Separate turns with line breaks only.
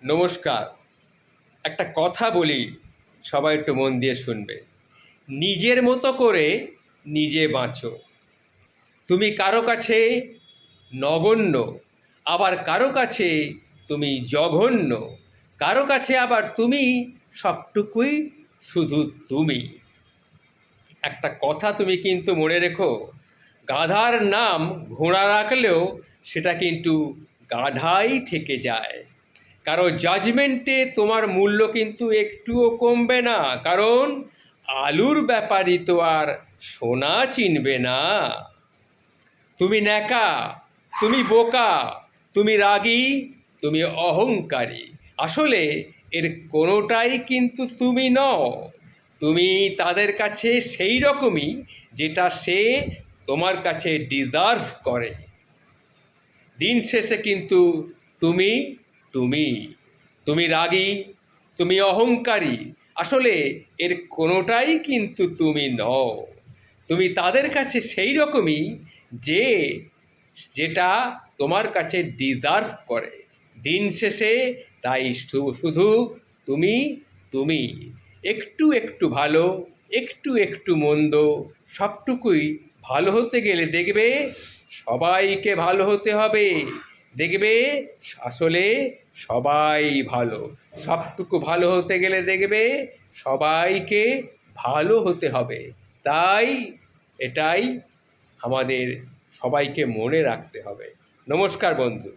নমস্কার। একটা কথা বলি, সবাই একটু মন দিয়ে শুনবে। নিজের মতো করে নিজে বাঁচো। তুমি কারো কাছে নগণ্য, আবার কারো কাছে তুমি জঘন্য, কারো কাছে আবার তুমি সবটুকুই শুধু তুমি। একটা কথা তুমি কিন্তু মনে রেখো, গাধার নাম ঘোড়া রাখলেও সেটা কিন্তু গাধাই থেকে যায়। কারো জাজমেন্টে তোমার মূল্য কিন্তু একটুও কমবে না, কারণ আলুর ব্যাপারই তো আর সোনা চিনবে না। তুমি ন্যাকা, তুমি বোকা, তুমি রাগী, তুমি অহংকারী, আসলে এর কোনোটাই কিন্তু তুমি নও। তুমি তাদের কাছে সেই রকমই যেটা সে তোমার কাছে ডিজার্ভ করে। দিন শেষে কিন্তু তুমি তুমি তুমি রাগী, তুমি অহংকারী, আসলে এর কোনোটাই কিন্তু তুমি নও। তুমি তাদের কাছে সেই রকমই যে যেটা তোমার কাছে ডিজার্ভ করে। দিন শেষে তাই শুধু তুমি তুমি একটু একটু ভালো, একটু একটু মন্দ, সবটুকুই ভালো হতে গেলে দেখবে সবাইকে ভালো হতে হবে। দেখবে আসলে সবাই ভালো, সবটুকু ভালো হতে গেলে দেখবে সবাইকে ভালো হতে হবে। তাই এটাই আমাদের সবাইকে মনে রাখতে হবে। নমস্কার বন্ধু।